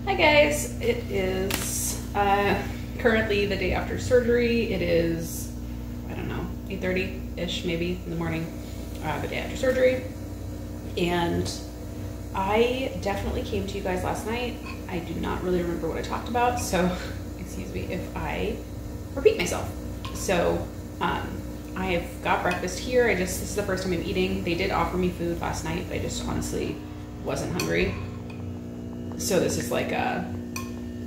Hi guys, it is currently the day after surgery. It is, I don't know, 8:30-ish maybe in the morning, the day after surgery. And I definitely came to you guys last night. I do not really remember what I talked about, so excuse me if I repeat myself. So I have got breakfast here. This is the first time I'm eating. They did offer me food last night, but I just honestly wasn't hungry. So this is like a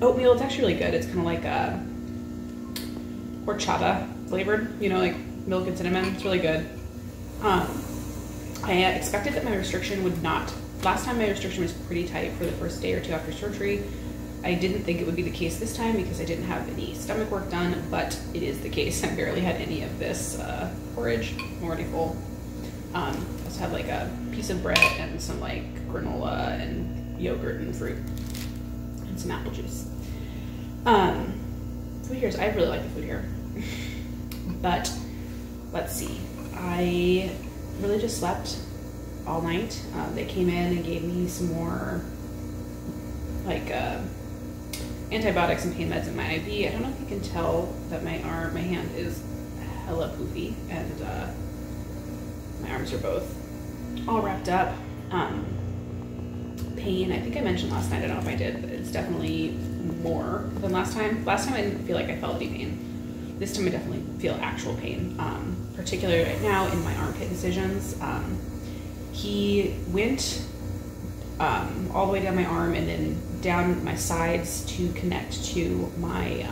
oatmeal. It's actually really good. It's kind of like a horchata flavored, you know, like milk and cinnamon. It's really good. I expected that my restriction would not. Last time my restriction was pretty tight for the first day or two after surgery. I didn't think it would be the case this time because I didn't have any stomach work done, but it is the case. I barely had any of this porridge. I'm already full. I also had like a piece of bread and some like granola and yogurt and fruit and some apple juice. Food here, I really like the food here. But let's see, I really just slept all night. They came in and gave me some more like antibiotics and pain meds in my IV. I don't know if you can tell that my hand is hella poofy, and my arms are both all wrapped up. Pain, I think I mentioned last night, I don't know if I did, but it's definitely more than last time. Last time I didn't feel like I felt any pain. This time I definitely feel actual pain, particularly right now in my armpit incisions. He went all the way down my arm and then down my sides to connect to my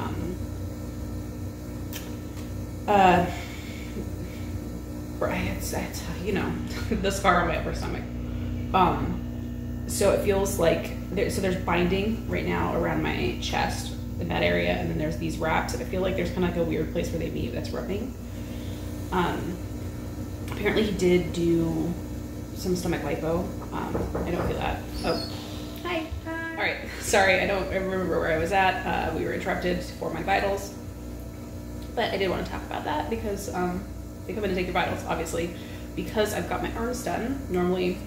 you know, the scar on my upper stomach. So it feels like there's binding right now around my chest in that area, and then there's these wraps, and I feel like there's kind of like a weird place where they meet that's rubbing. Apparently he did do some stomach lipo. I don't feel that. Oh, hi. All right, sorry, I don't remember where I was at. We were interrupted for my vitals, but I did want to talk about that because they come in to take your vitals, obviously, because I've got my arms done. Normally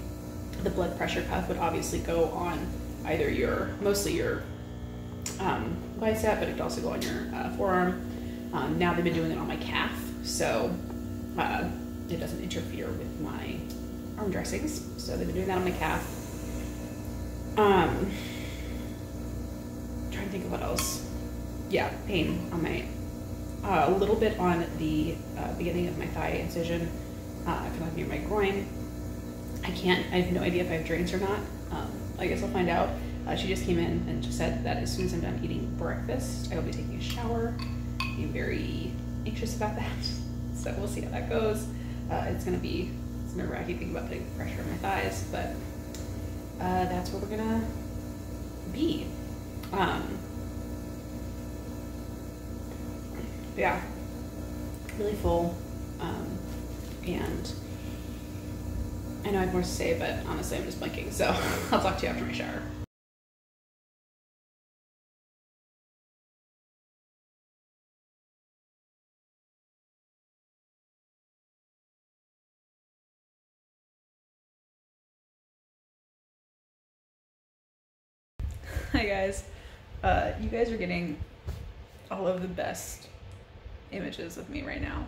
the blood pressure cuff would obviously go on either mostly your bicep, but it could also go on your forearm. Now they've been doing it on my calf, so it doesn't interfere with my arm dressings. So they've been doing that on my calf. Trying to think of what else. Yeah, pain on my, a little bit on the beginning of my thigh incision, kind of near my groin. I have no idea if I have drains or not. I guess I'll find out. She just came in and just said that as soon as I'm done eating breakfast, I will be taking a shower. I'm very anxious about that. So we'll see how that goes. It's nerve-wracking thinking about putting pressure on my thighs, but that's where we're gonna be. Yeah, really full, and I know I have more to say, but honestly, I'm just blinking, so I'll talk to you after my shower. Hi guys. You guys are getting all of the best images of me right now.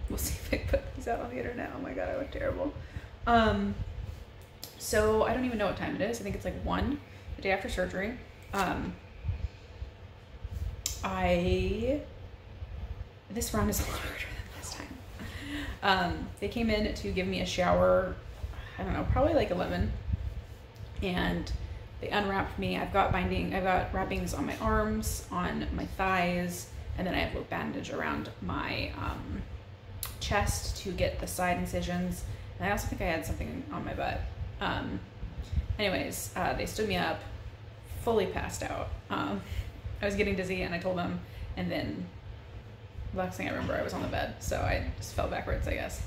We'll see if I put these out on the internet. Oh my god, I look terrible. So I don't even know what time it is. I think it's like 1, the day after surgery. This round is a lot harder than last time. They came in to give me a shower, I don't know, probably like 11, and they unwrapped me. I've got wrappings on my arms, on my thighs, and then I have a bandage around my chest to get the side incisions. And I also think I had something on my butt. Anyways, they stood me up, fully passed out. I was getting dizzy and I told them, and then the last thing I remember, I was on the bed, so I just fell backwards, I guess.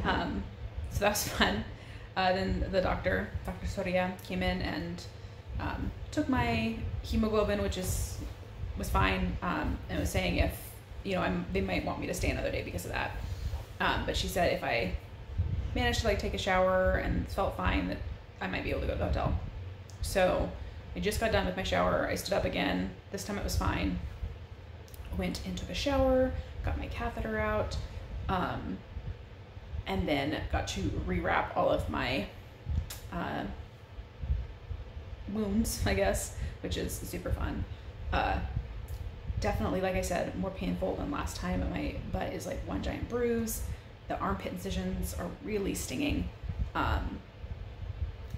So that was fun. Then the Dr. Soria came in and took my hemoglobin, which was fine, and was saying if, you know, they might want me to stay another day because of that. But she said if I managed to like take a shower and felt fine, that I might be able to go to the hotel. So I just got done with my shower. I stood up again. This time it was fine. Went into the shower, got my catheter out, and then got to rewrap all of my wounds, I guess, which is super fun. Definitely, like I said, more painful than last time. My butt is like one giant bruise. The armpit incisions are really stinging.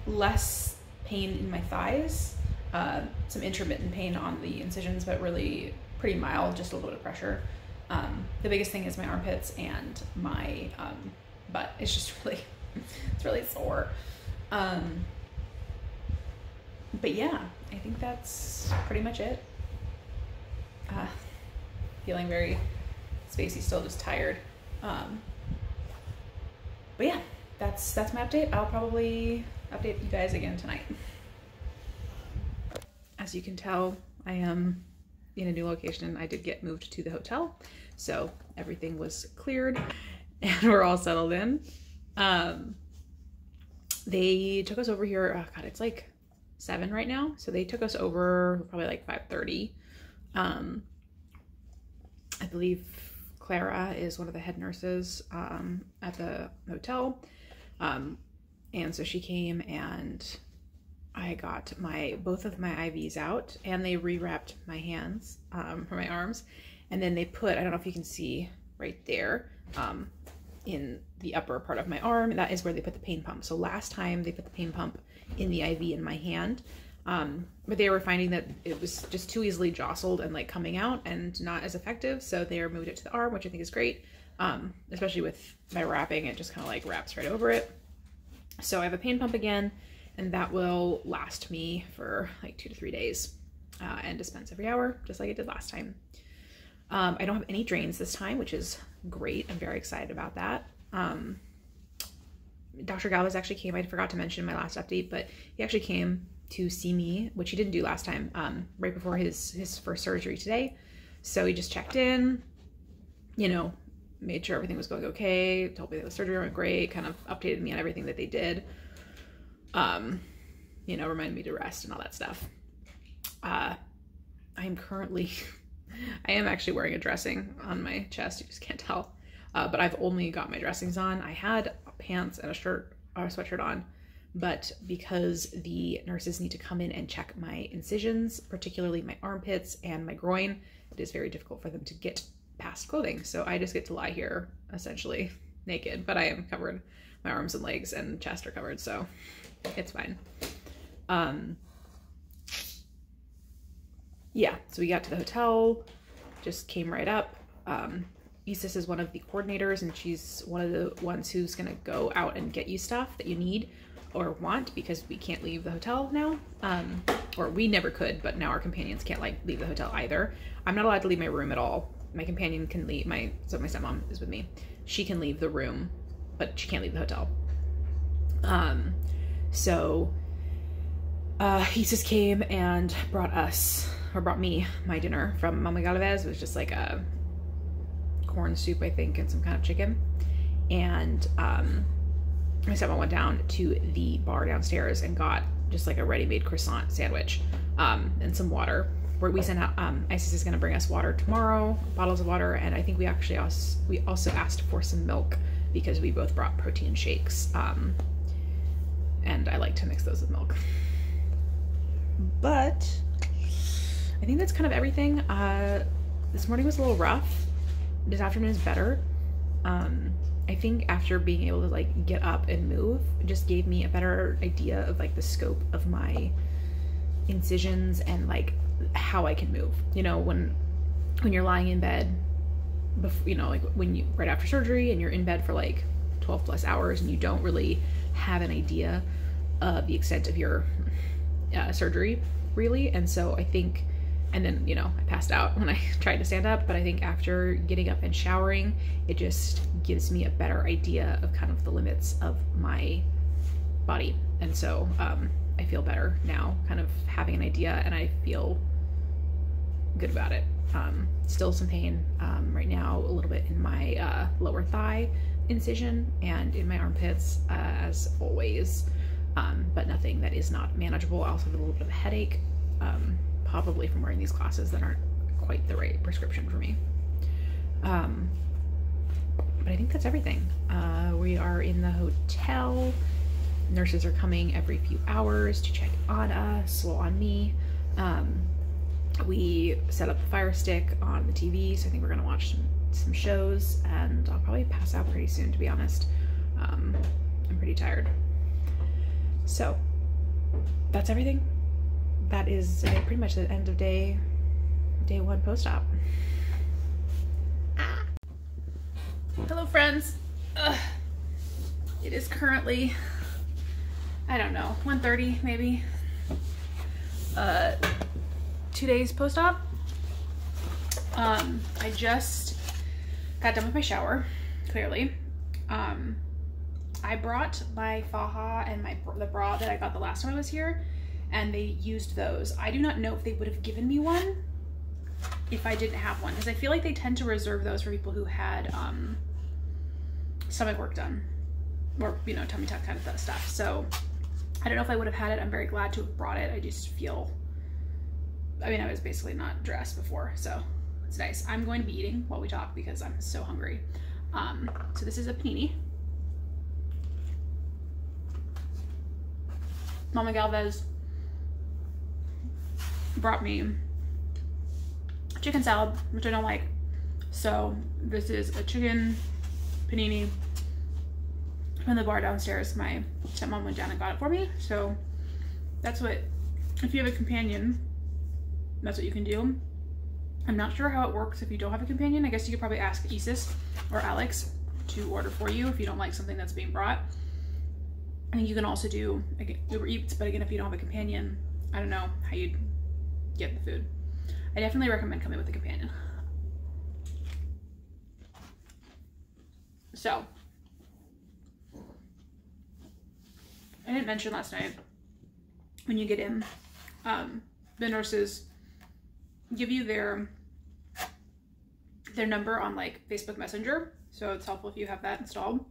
Less pain in my thighs, some intermittent pain on the incisions, but really pretty mild, just a little bit of pressure. The biggest thing is my armpits and my butt. It's just really, it's really sore. But yeah, I think that's pretty much it. Feeling very spacey, still just tired. But yeah, that's my update. I'll probably update you guys again tonight. As you can tell, I am in a new location. I did get moved to the hotel, so everything was cleared and we're all settled in. They took us over here. Oh God, it's like 7 right now. So they took us over probably like 5:30. I believe Clara is one of the head nurses at the hotel. And so she came and I got both of my IVs out, and they rewrapped my hands for my arms. And then they put, I don't know if you can see right there, in the upper part of my arm, that is where they put the pain pump. So last time they put the pain pump in the IV in my hand, but they were finding that it was just too easily jostled and like coming out and not as effective. So they moved it to the arm, which I think is great. Especially with my wrapping, it just kind of like wraps right over it. So I have a pain pump again, and that will last me for like 2 to 3 days, and dispense every hour, just like I did last time. I don't have any drains this time, which is great. I'm very excited about that. Dr. Galvez actually came. I forgot to mention in my last update, but he actually came to see me, which he didn't do last time, right before his first surgery today. So he just checked in, you know, made sure everything was going okay, told me that the surgery went great, kind of updated me on everything that they did. You know, reminded me to rest and all that stuff. I'm currently, I am actually wearing a dressing on my chest, you just can't tell. But I've only got my dressings on. I had pants and a shirt or a sweatshirt on, but because the nurses need to come in and check my incisions, particularly my armpits and my groin, it is very difficult for them to get past clothing. So I just get to lie here essentially naked, but I am covered. My arms and legs and chest are covered, so it's fine. Yeah, so we got to the hotel, just came right up. Isis is one of the coordinators, and she's one of the ones who's gonna go out and get you stuff that you need or want, because we can't leave the hotel now. Or we never could, but now our companions can't like leave the hotel either. I'm not allowed to leave my room at all. My companion can leave, so my stepmom is with me. She can leave the room, but she can't leave the hotel. Isis came and brought me my dinner from Mama Galvez. It was just like a corn soup, I think, and some kind of chicken. And my stepmom went down to the bar downstairs and got just like a ready-made croissant sandwich, and some water. Where we sent out, Isis is gonna bring us water tomorrow, bottles of water, and I think we also asked for some milk because we both brought protein shakes, and I like to mix those with milk. But I think that's kind of everything. This morning was a little rough. This afternoon is better. I think after being able to like get up and move, it just gave me a better idea of like the scope of my incisions and like how I can move. You know, when you're lying in bed, you know, like right after surgery and you're in bed for like 12 plus hours and you don't really have an idea of the extent of your surgery really. And so I think, and then, you know, I passed out when I tried to stand up, but I think after getting up and showering, it just gives me a better idea of kind of the limits of my body. And so I feel better now, kind of having an idea, and I feel good about it. Still some pain right now, a little bit in my lower thigh incision and in my armpits, as always. but nothing that is not manageable. I also have a little bit of a headache, probably from wearing these glasses that aren't quite the right prescription for me. But I think that's everything. We are in the hotel. Nurses are coming every few hours to check on us, well, on me. We set up the Fire Stick on the TV, so I think we're gonna watch some shows, and I'll probably pass out pretty soon, to be honest. I'm pretty tired. So that's everything. That is pretty much the end of day one post-op. Hello, friends. It is currently, I don't know, 1:30 maybe. 2 days post-op. I just got done with my shower, clearly. I brought my faja and the bra that I got the last time I was here, and they used those. I do not know if they would have given me one if I didn't have one, because I feel like they tend to reserve those for people who had stomach work done, or, you know, tummy tuck kind of stuff. So I don't know if I would have had it. I'm very glad to have brought it. I just feel, I mean, I was basically not dressed before, so it's nice. I'm going to be eating while we talk because I'm so hungry. So this is a panini. Mama Galvez brought me chicken salad, which I don't like. So this is a chicken panini from the bar downstairs. My stepmom went down and got it for me. So that's what, if you have a companion, that's what you can do. I'm not sure how it works if you don't have a companion. I guess you could probably ask Isis or Alex to order for you if you don't like something that's being brought. I think you can also do, again, Uber Eats, but again, if you don't have a companion, I don't know how you'd get the food. I definitely recommend coming with a companion. So, I didn't mention last night, when you get in, the nurses give you their number on like Facebook Messenger, so it's helpful if you have that installed.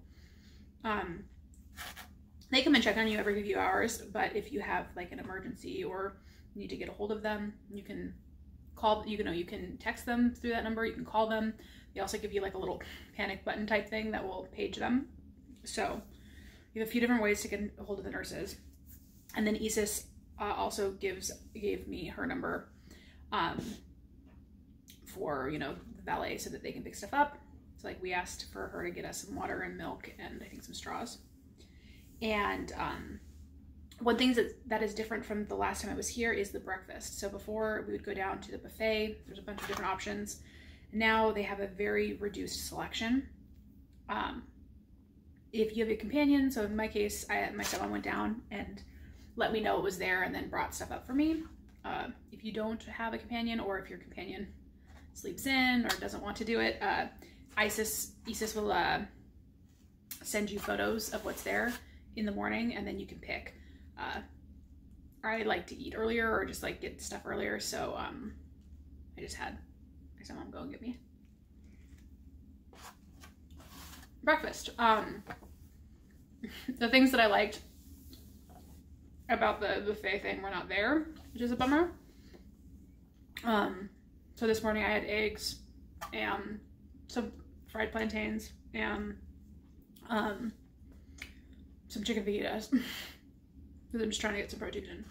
They come and check on you every few hours, but if you have like an emergency or need to get a hold of them, you can call, you can text them through that number, you can call them. They also give you like a little panic button type thing that will page them. So you have a few different ways to get a hold of the nurses. And then Isis also gave me her number for, you know, the valet, so that they can pick stuff up. So like we asked for her to get us some water and milk and I think some straws. And one thing that is different from the last time I was here is the breakfast. So before we would go down to the buffet, there's a bunch of different options. Now they have a very reduced selection. If you have a companion, so in my case, my stepmom went down and let me know it was there and then brought stuff up for me. If you don't have a companion, or if your companion sleeps in or doesn't want to do it, Isis will send you photos of what's there in the morning, and then you can pick. I like to eat earlier or just like get stuff earlier, so I just had my stepmom go and get me breakfast. The things that I liked about the buffet thing were not there, which is a bummer. So this morning I had eggs and some fried plantains and some chicken fajitas, because I'm just trying to get some protein in.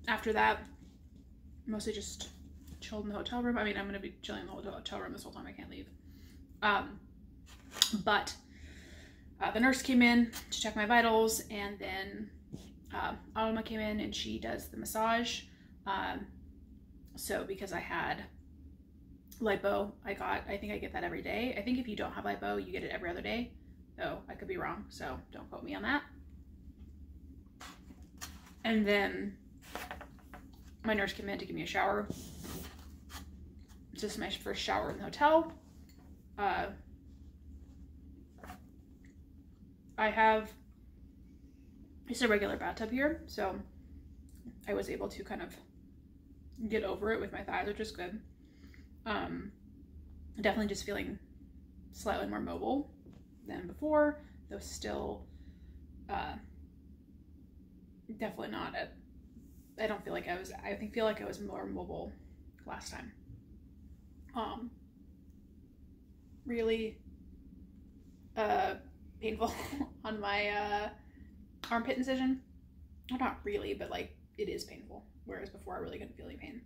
After that, mostly just chilled in the hotel room. I mean, I'm going to be chilling in the hotel room this whole time. I can't leave. But the nurse came in to check my vitals, and then Alma came in and she does the massage. So because I had lipo, I think I get that every day. I think if you don't have lipo, you get it every other day, though I could be wrong, so don't quote me on that. And then my nurse came in to give me a shower. This is my first shower in the hotel. I have just a regular bathtub here, so I was able to kind of get over it with my thighs, which is good. Definitely just feeling slightly more mobile. than before, though still definitely not at, I don't feel like I was, I feel like I was more mobile last time. Really painful on my armpit incision. Well, not really, but like it is painful, whereas before I really couldn't feel any pain.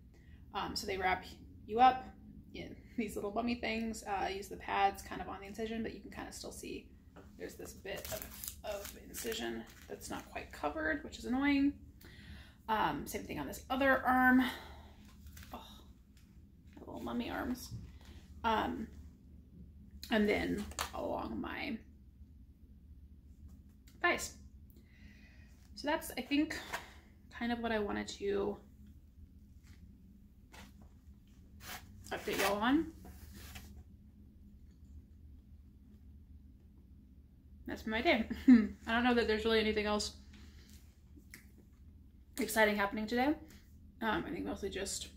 So they wrap you up in these little bummy things, use the pads kind of on the incision, but you can kind of still see there's this bit of incision that's not quite covered, which is annoying. Same thing on this other arm. Oh, little mummy arms. And then along my thighs. So that's, I think, kind of what I wanted to update y'all on. That's been my day. I don't know that there's really anything else exciting happening today. I think mostly just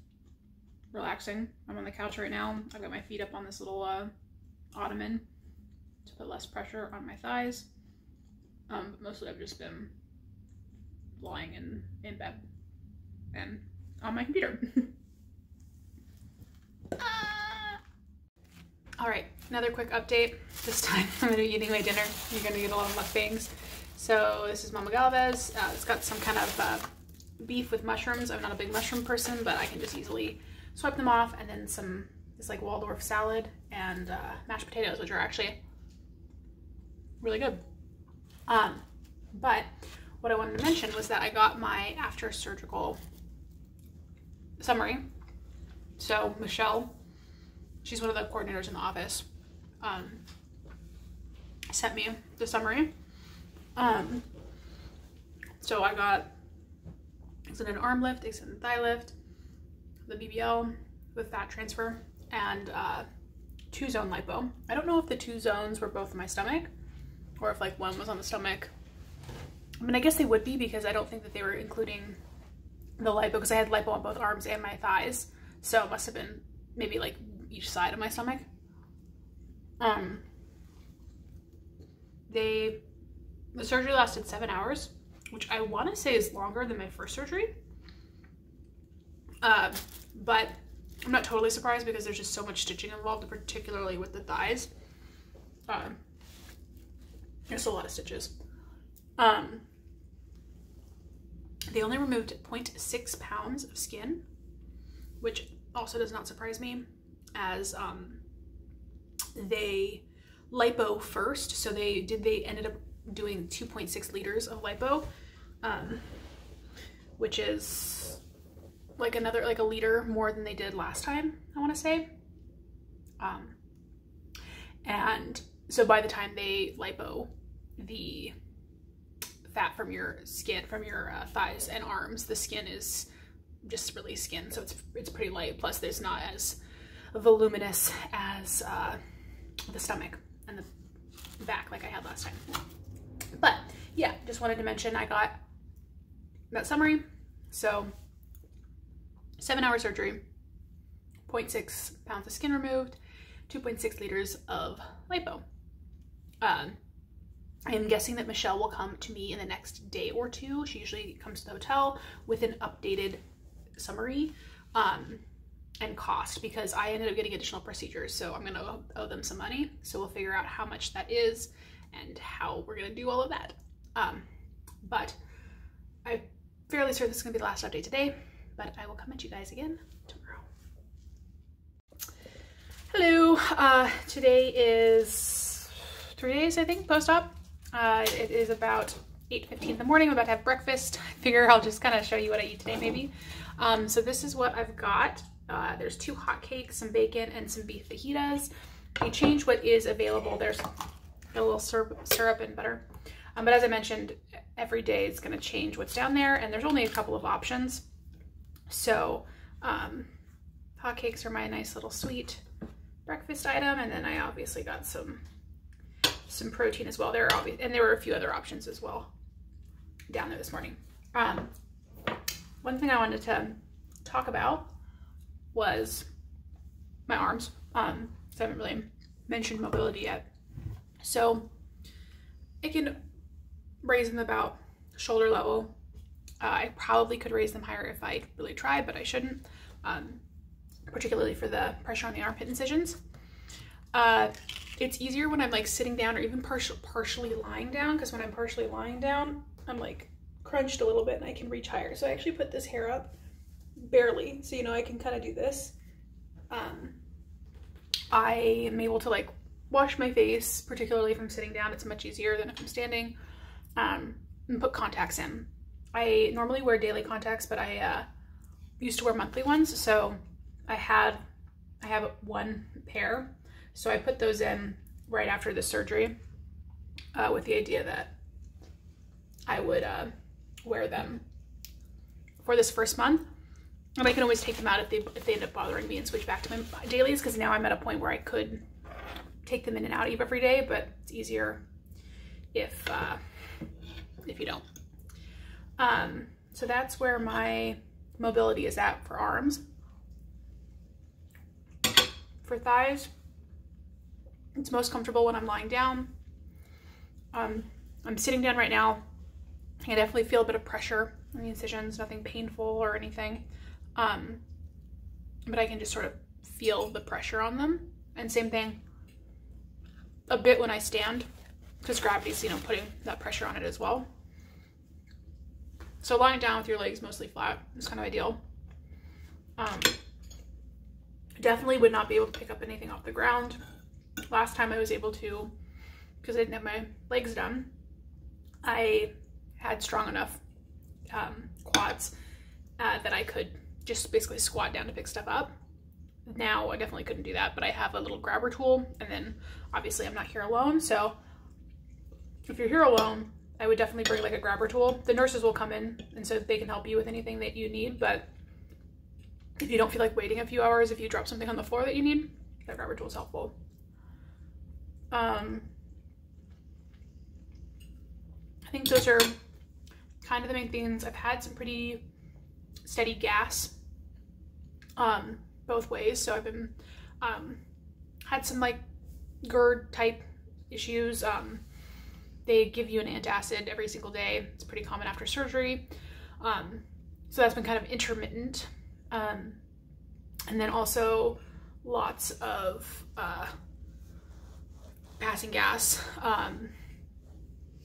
relaxing. I'm on the couch right now. I've got my feet up on this little ottoman to put less pressure on my thighs. But mostly I've just been lying in bed and on my computer. All right, another quick update. This time I'm gonna be eating my dinner. You're gonna get a lot of mukbangs. So this is Mama Galvez. It's got some kind of beef with mushrooms. I'm not a big mushroom person, but I can just easily swipe them off, and then this like Waldorf salad and mashed potatoes, which are actually really good. But what I wanted to mention was that I got my after surgical summary. So Michelle, she's one of the coordinators in the office, sent me the summary. So I got extended arm lift, extended thigh lift, the BBL with fat transfer, and 2-zone lipo. I don't know if the 2 zones were both in my stomach or if like one was on the stomach. I mean, I guess they would be, because I don't think that they were including the lipo, because I had lipo on both arms and my thighs. So it must have been maybe like each side of my stomach. The surgery lasted 7 hours, which I want to say is longer than my first surgery. But I'm not totally surprised, because there's just so much stitching involved, particularly with the thighs. There's a lot of stitches. They only removed 0.6 pounds of skin, which also does not surprise me, as they lipo first. So they ended up doing 2.6 liters of lipo, which is like a liter more than they did last time, I want to say. And so by the time they lipo the fat from your skin, from your thighs and arms, the skin is just really skin, so it's pretty light. Plus there's not as voluminous as the stomach and the back like I had last time. But yeah, just wanted to mention I got that summary. So 7-hour surgery, 0.6 pounds of skin removed, 2.6 liters of lipo. I'm guessing that Michelle will come to me in the next day or two. She usually comes to the hotel with an updated summary and cost, because I ended up getting additional procedures, so I'm gonna owe them some money. So we'll figure out how much that is and how we're gonna do all of that. But I'm fairly certain this is gonna be the last update today, but I will come at you guys again tomorrow. Hello, today is 3 days, I think, post-op. It is about 8:15 in the morning. I'm about to have breakfast. I figure I'll just kind of show you what I eat today, maybe. So this is what I've got. There's 2 hot cakes, some bacon, and some beef fajitas. They change what is available. There's a little syrup and butter. But as I mentioned, every day it's going to change what's down there, and there's only a couple of options. So hot cakes are my nice little sweet breakfast item, and then I obviously got some protein as well. There were a few other options as well down there this morning. One thing I wanted to talk about was my arms. So I haven't really mentioned mobility yet. So I can raise them about shoulder level. I probably could raise them higher if I really tried, but I shouldn't, particularly for the pressure on the armpit incisions. It's easier when I'm like sitting down or even partially lying down, because when I'm partially lying down, I'm like crunched a little bit and I can reach higher. So I actually put this hair up barely, so you know I can kind of do this. I am able to like wash my face, particularly if I'm sitting down. It's much easier than if I'm standing, and put contacts in. I normally wear daily contacts, but I used to wear monthly ones, so I have one pair. So I put those in right after the surgery with the idea that I would wear them for this first month. And I can always take them out if they end up bothering me and switch back to my dailies, because now I'm at a point where I could take them in and out every day, but it's easier if you don't. So that's where my mobility is at for arms. For thighs, it's most comfortable when I'm lying down. I'm sitting down right now. I can definitely feel a bit of pressure on the incisions, nothing painful or anything. But I can just sort of feel the pressure on them. And same thing a bit when I stand, because gravity's, you know, putting that pressure on it as well. So lying down with your legs mostly flat is kind of ideal. Definitely would not be able to pick up anything off the ground. Last time I was able to, because I didn't have my legs done, I had strong enough quads that I could just basically squat down to pick stuff up. Now I definitely couldn't do that, but I have a little grabber tool, and then obviously I'm not here alone, so if you're here alone, I would definitely bring like a grabber tool. The nurses will come in, and so they can help you with anything that you need, but if you don't feel like waiting a few hours, if you drop something on the floor that you need, that grabber tool is helpful. I think those are kind of the main things. I've had some pretty steady gas both ways, so I've been had some like GERD type issues. They give you an antacid every single day. It's pretty common after surgery, so that's been kind of intermittent. And then also lots of passing gas.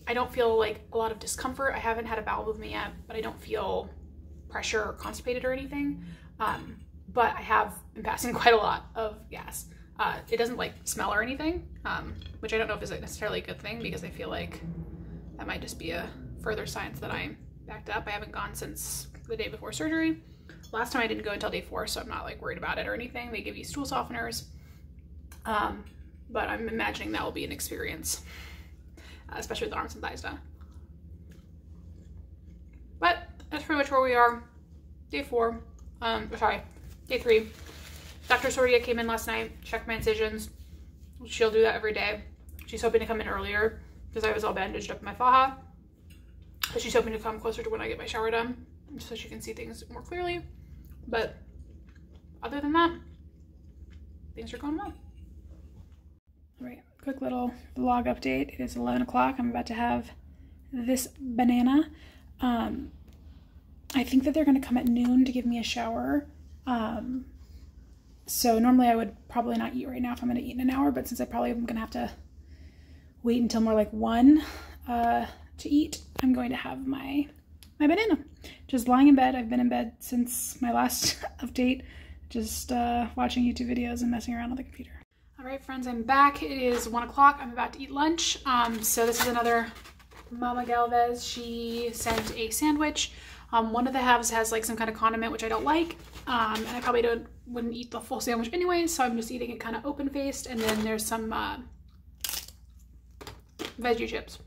I don't feel like a lot of discomfort. I haven't had a bowel movement yet, but I don't feel pressure or constipated or anything. But I have been passing quite a lot of gas. It doesn't like smell or anything, which I don't know if is necessarily a good thing, because I feel like that might just be a further sign that I'm backed up. I haven't gone since the day before surgery. Last time I didn't go until day 4, so I'm not like worried about it or anything. They give you stool softeners, but I'm imagining that will be an experience, especially with the arms and thighs done. But that's pretty much where we are. Day 4, day 3. Dr. Soria came in last night, checked my incisions. She'll do that every day. She's hoping to come in earlier because I was all bandaged up in my faja. But she's hoping to come closer to when I get my shower done, so she can see things more clearly. But other than that, things are going well. All right, quick little vlog update. It is 11 o'clock. I'm about to have this banana. I think that they're going to come at noon to give me a shower. So normally I would probably not eat right now if I'm going to eat in an hour, but since I probably am going to have to wait until more like 1 to eat, I'm going to have my banana. Just lying in bed. I've been in bed since my last update, just watching YouTube videos and messing around on the computer. All right, friends, I'm back. It is 1 o'clock. I'm about to eat lunch. So this is another Mama Galvez. She sent a sandwich. One of the halves has like some kind of condiment, which I don't like. And I probably wouldn't eat the full sandwich anyway, so I'm just eating it kind of open-faced. And then there's some veggie chips.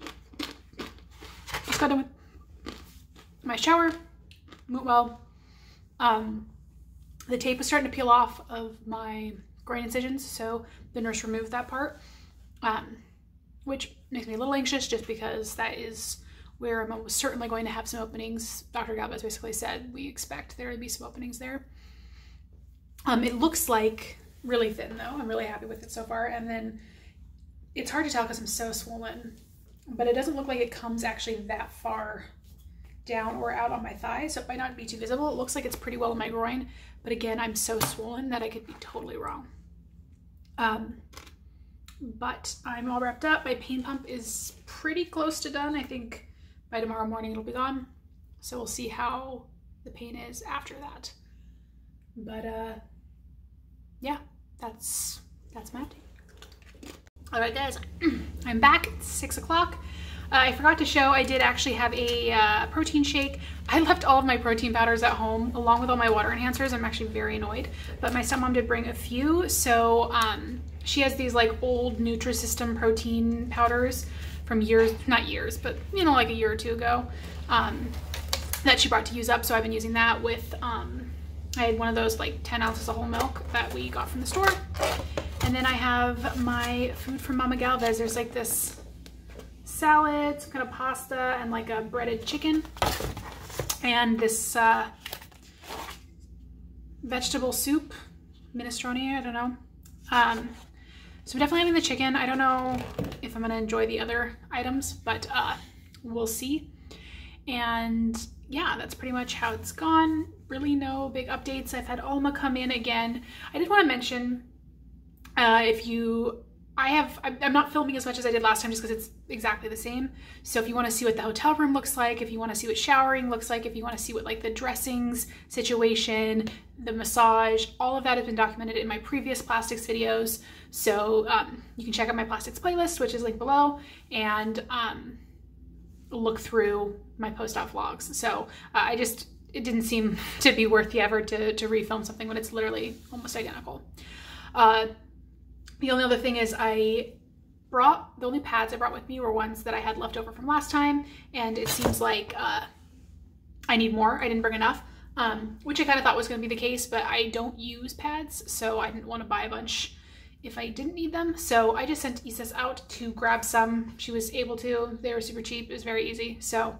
Just got done with my shower. Well, the tape was starting to peel off of my groin incisions, so the nurse removed that part, which makes me a little anxious just because that is where I'm almost certainly going to have some openings. Dr. Galvez basically said we expect there to be some openings there. It looks like really thin though. I'm really happy with it so far. And then it's hard to tell because I'm so swollen, but it doesn't look like it comes actually that far down or out on my thigh, so it might not be too visible. It looks like it's pretty well in my groin, but again, I'm so swollen that I could be totally wrong. But I'm all wrapped up. My pain pump is pretty close to done. I think by tomorrow morning it'll be gone. So we'll see how the pain is after that. But yeah, that's my update. All right, guys, I'm back. It's 6 o'clock. I forgot to show, I did actually have a protein shake. I left all of my protein powders at home along with all my water enhancers. I'm actually very annoyed, but my stepmom did bring a few. So she has these like old Nutrisystem protein powders from years, not years, but you know, like a year or two ago, that she brought to use up. So I've been using that with, I had one of those like 10 ounces of whole milk that we got from the store. And then I have my food from Mama Galvez. There's like this salad, some kind of pasta, and like a breaded chicken. And this vegetable soup, minestrone, I don't know. So we're definitely having the chicken. I don't know if I'm gonna enjoy the other items, but we'll see. And yeah, that's pretty much how it's gone. Really no big updates. I've had Alma come in again. I did want to mention, I'm not filming as much as I did last time just because it's exactly the same. So if you want to see what the hotel room looks like, if you want to see what showering looks like, if you want to see what like the dressings situation, the massage, all of that has been documented in my previous plastics videos. So you can check out my plastics playlist, which is linked below, and look through my post-op vlogs. So it didn't seem to be worth the effort to refilm something when it's literally almost identical. The only other thing is the only pads I brought with me were ones that I had left over from last time, and it seems like I need more. I didn't bring enough, which I kind of thought was going to be the case, but I don't use pads, so I didn't want to buy a bunch if I didn't need them. So I just sent Isis out to grab some. She was able to. They were super cheap. It was very easy. So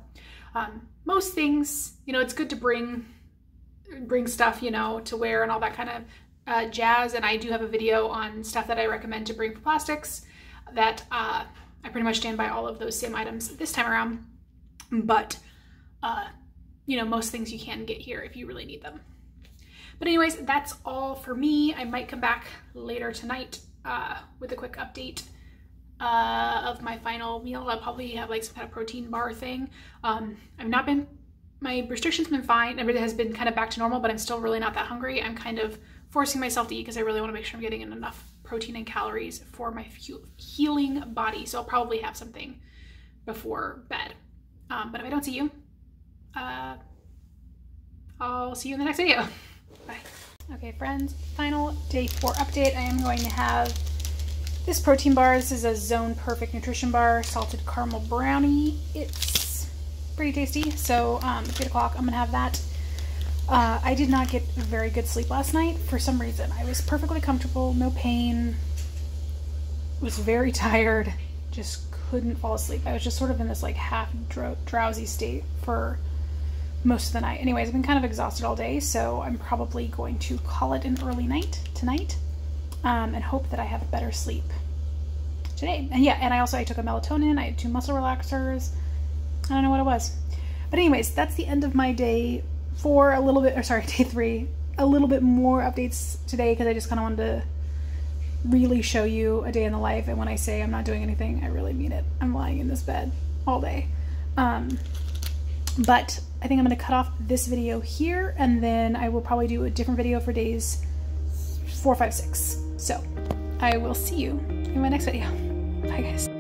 most things, you know, it's good to bring stuff, you know, to wear and all that kind of jazz. And I do have a video on stuff that I recommend to bring for plastics that I pretty much stand by all of those same items this time around. But, you know, most things you can get here if you really need them. But anyways, that's all for me. I might come back later tonight with a quick update of my final meal. I'll probably have like some kind of protein bar thing. My restrictions have been fine. Everything has been kind of back to normal, but I'm still really not that hungry. I'm kind of forcing myself to eat because I really want to make sure I'm getting in enough protein and calories for my healing body. So I'll probably have something before bed. But if I don't see you, I'll see you in the next video. Bye. Okay, friends, final day 4 update. I am going to have this protein bar. This is a Zone Perfect Nutrition Bar, salted caramel brownie. It's pretty tasty. So at 8 o'clock, I'm gonna have that. I did not get very good sleep last night for some reason. I was perfectly comfortable, no pain, was very tired, just couldn't fall asleep. I was just sort of in this like half drowsy state for most of the night. Anyways, I've been kind of exhausted all day, so I'm probably going to call it an early night tonight and hope that I have better sleep today. And yeah, and I took a melatonin, I had 2 muscle relaxers, I don't know what it was. But anyways, that's the end of my day 4, day 3. A little bit more updates today because I just kind of wanted to really show you a day in the life, and when I say I'm not doing anything, I really mean it. I'm lying in this bed all day. But I think I'm going to cut off this video here, and then I will probably do a different video for days 4, 5, 6. So I will see you in my next video. Bye, guys.